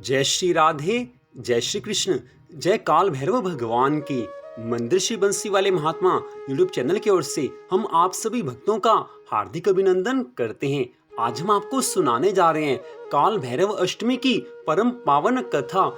जय श्री राधे, जय श्री कृष्ण, जय काल भैरव भगवान की। मंदिर श्री बंसी वाले महात्मा यूट्यूब चैनल की ओर से हम आप सभी भक्तों का हार्दिक अभिनंदन करते हैं। आज हम आपको सुनाने जा रहे हैं काल भैरव अष्टमी की परम पावन कथा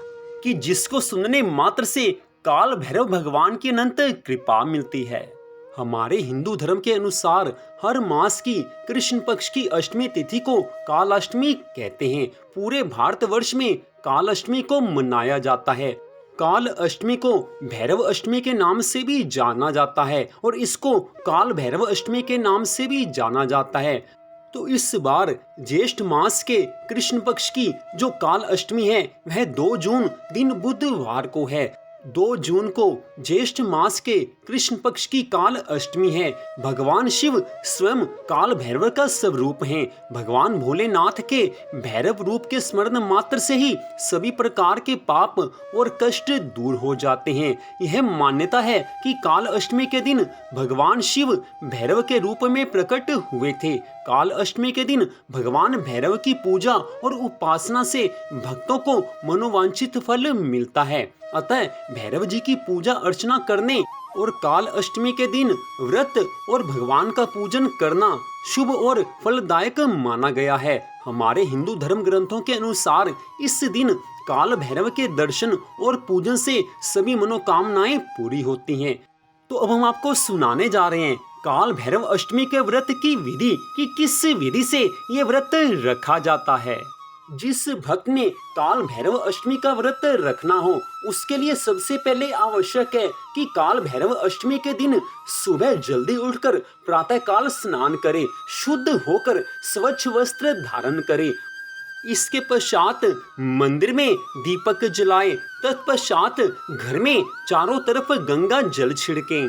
कि जिसको सुनने मात्र से काल भैरव भगवान की अनंत कृपा मिलती है। हमारे हिंदू धर्म के अनुसार हर मास की कृष्ण पक्ष की अष्टमी तिथि को काल अष्टमी कहते हैं। पूरे भारतवर्ष में काल अष्टमी को मनाया जाता है। काल अष्टमी को भैरव अष्टमी के नाम से भी जाना जाता है और इसको काल भैरव अष्टमी के नाम से भी जाना जाता है। तो इस बार ज्येष्ठ मास के कृष्ण पक्ष की जो काल अष्टमी है वह 2 जून दिन बुधवार को है। 2 जून को ज्येष्ठ मास के कृष्ण पक्ष की काल अष्टमी है। भगवान शिव स्वयं काल भैरव का स्वरूप हैं। भगवान भोलेनाथ के भैरव रूप के स्मरण मात्र से ही सभी प्रकार के पाप और कष्ट दूर हो जाते हैं। यह मान्यता है कि काल अष्टमी के दिन भगवान शिव भैरव के रूप में प्रकट हुए थे। काल अष्टमी के दिन भगवान भैरव की पूजा और उपासना से भक्तों को मनोवांछित फल मिलता है। अतः भैरव जी की पूजा अर्चना करने और काल अष्टमी के दिन व्रत और भगवान का पूजन करना शुभ और फलदायक माना गया है। हमारे हिंदू धर्म ग्रंथों के अनुसार इस दिन काल भैरव के दर्शन और पूजन से सभी मनोकामनाएं पूरी होती हैं। तो अब हम आपको सुनाने जा रहे हैं काल भैरव अष्टमी के व्रत की विधि कि किस विधि से ये व्रत रखा जाता है। जिस भक्त ने काल भैरव अष्टमी का व्रत रखना हो उसके लिए सबसे पहले आवश्यक है कि काल भैरव अष्टमी के दिन सुबह जल्दी उठकर प्रातः काल स्नान करे, शुद्ध होकर स्वच्छ वस्त्र धारण करे। इसके पश्चात मंदिर में दीपक जलाए, तत्पश्चात घर में चारों तरफ गंगा जल छिड़के।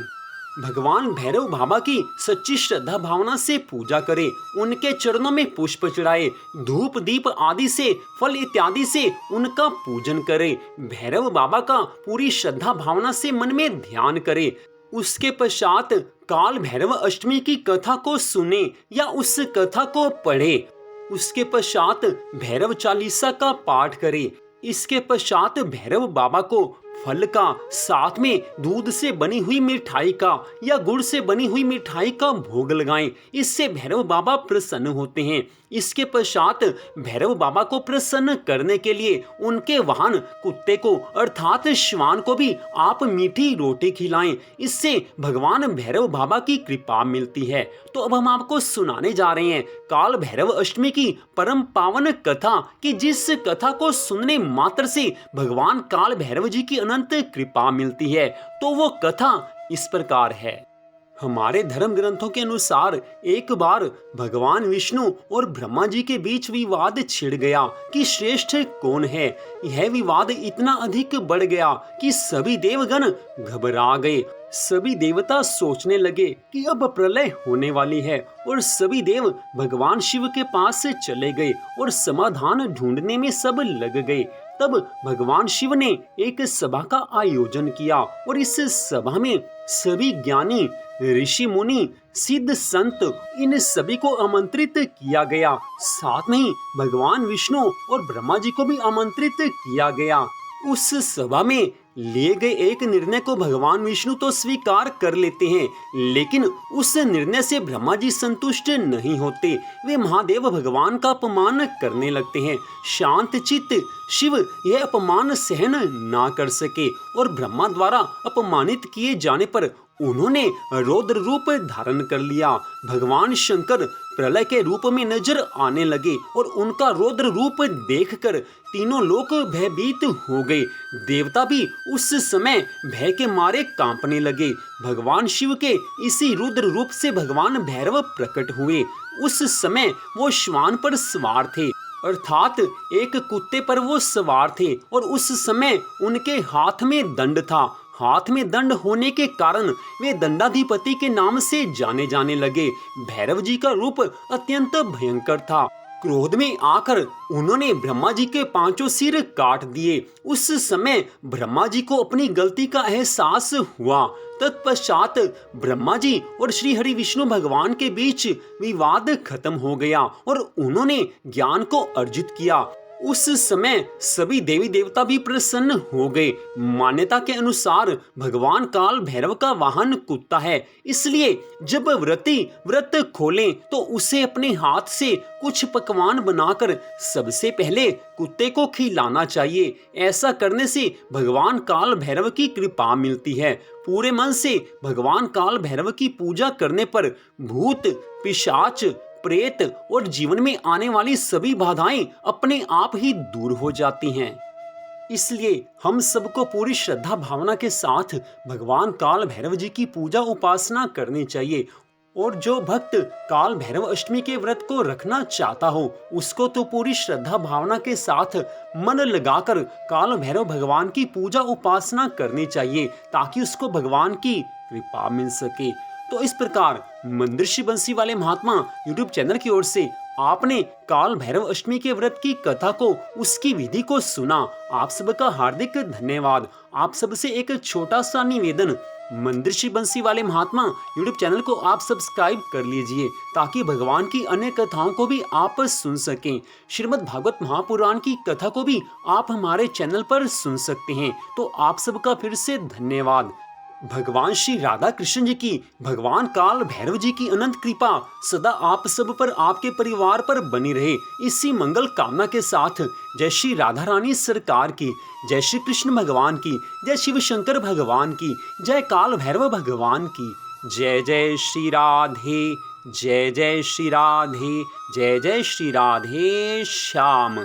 भगवान भैरव बाबा की सच्ची श्रद्धा भावना से पूजा करे, उनके चरणों में पुष्प चढ़ाए, धूप दीप आदि से फल इत्यादि से उनका पूजन करे। भैरव बाबा का पूरी श्रद्धा भावना से मन में ध्यान करे। उसके पश्चात काल भैरव अष्टमी की कथा को सुने या उस कथा को पढ़े। उसके पश्चात भैरव चालीसा का पाठ करे। इसके पश्चात भैरव बाबा को फल का, साथ में दूध से बनी हुई मिठाई का या गुड़ से बनी हुई मिठाई का भोग लगाएं। इससे भैरव बाबा प्रसन्न होते हैं। इसके पश्चात भैरव बाबा को प्रसन्न करने के लिए उनके वाहन कुत्ते को अर्थात श्वान को भी आप मीठी रोटी खिलाएं। इससे भगवान भैरव बाबा की कृपा मिलती है। तो अब हम आपको सुनाने जा रहे हैं काल भैरव अष्टमी की परम पावन कथा कि जिस कथा को सुनने मात्र से भगवान काल भैरव जी की अनंत कृपा मिलती है। तो वो कथा इस प्रकार है। हमारे धर्म ग्रंथों के अनुसार एक बार भगवान विष्णु और ब्रह्मा जी के बीच विवाद छिड़ गया कि श्रेष्ठ कौन है। यह विवाद इतना अधिक बढ़ गया कि सभी देवगण घबरा गए। सभी देवता सोचने लगे कि अब प्रलय होने वाली है और सभी देव भगवान शिव के पास से चले गए और समाधान ढूंढने में सब लग गए। तब भगवान शिव ने एक सभा का आयोजन किया और इस सभा में सभी ज्ञानी, ऋषि मुनि, सिद्ध संत इन सभी को आमंत्रित किया गया। साथ में ही भगवान विष्णु और ब्रह्मा जी को भी आमंत्रित किया गया। उस सभा में लिए गए एक निर्णय को भगवान विष्णु तो स्वीकार कर लेते हैं, लेकिन उस निर्णय से ब्रह्मा जी संतुष्ट नहीं होते। वे महादेव भगवान का अपमान करने लगते हैं। शांत चित्त शिव यह अपमान सहन ना कर सके और ब्रह्मा द्वारा अपमानित किए जाने पर उन्होंने रौद्र रूप धारण कर लिया। भगवान शंकर प्रलय के रूप में नजर आने लगे और उनका रौद्र रूप देखकर तीनों लोग भयभीत हो गए। देवता भी उस समय भय के मारे कांपने लगे। भगवान शिव के इसी रुद्र रूप से भगवान भैरव प्रकट हुए। उस समय वो श्वान पर सवार थे, अर्थात एक कुत्ते पर वो सवार थे और उस समय उनके हाथ में दंड था। हाथ में दंड होने के कारण वे दंडाधिपति के नाम से जाने जाने लगे। भैरव जी का रूप अत्यंत भयंकर था। क्रोध में आकर उन्होंने ब्रह्मा जी के 5 सिर काट दिए। उस समय ब्रह्मा जी को अपनी गलती का एहसास हुआ। तत्पश्चात ब्रह्मा जी और श्री हरि विष्णु भगवान के बीच विवाद खत्म हो गया और उन्होंने ज्ञान को अर्जित किया। उस समय सभी देवी देवता भी प्रसन्न हो गए। मान्यता के अनुसार भगवान काल भैरव का वाहन कुत्ता है, इसलिए जब व्रती व्रत खोलें तो उसे अपने हाथ से कुछ पकवान बनाकर सबसे पहले कुत्ते को खिलाना चाहिए। ऐसा करने से भगवान काल भैरव की कृपा मिलती है। पूरे मन से भगवान काल भैरव की पूजा करने पर भूत, पिशाच, प्रेत और जीवन में आने वाली सभी बाधाएं अपने आप ही दूर हो जाती हैं। इसलिए हम सबको पूरी श्रद्धा भावना के साथ भगवान काल भैरव जी की पूजा उपासना करनी चाहिए। और जो भक्त काल भैरव अष्टमी के व्रत को रखना चाहता हो, उसको तो पूरी श्रद्धा भावना के साथ मन लगाकर काल भैरव भगवान की पूजा उपासना करनी चाहिए, ताकि उसको भगवान की कृपा मिल सके। तो इस प्रकार मंदिर बंसी वाले महात्मा यूट्यूब चैनल की ओर से आपने काल भैरव अष्टमी के व्रत की कथा को, उसकी विधि को सुना। आप सबका हार्दिक धन्यवाद। आप सबसे एक छोटा सा निवेदन, मंदिर बंसी वाले महात्मा यूट्यूब चैनल को आप सब्सक्राइब कर लीजिए, ताकि भगवान की अन्य कथाओं को भी आप सुन सकें। श्रीमद् भागवत महापुराण की कथा को भी आप हमारे चैनल पर सुन सकते हैं। तो आप सबका फिर से धन्यवाद। भगवान श्री राधा कृष्ण जी की, भगवान काल भैरव जी की अनंत कृपा सदा आप सब पर, आपके परिवार पर बनी रहे। इसी मंगल कामना के साथ जय श्री राधा रानी सरकार की, जय श्री कृष्ण भगवान की, जय शिव शंकर भगवान की, जय काल भैरव भगवान की। जय जय श्री राधे, जय जय श्री राधे, जय जय श्री राधे श्याम।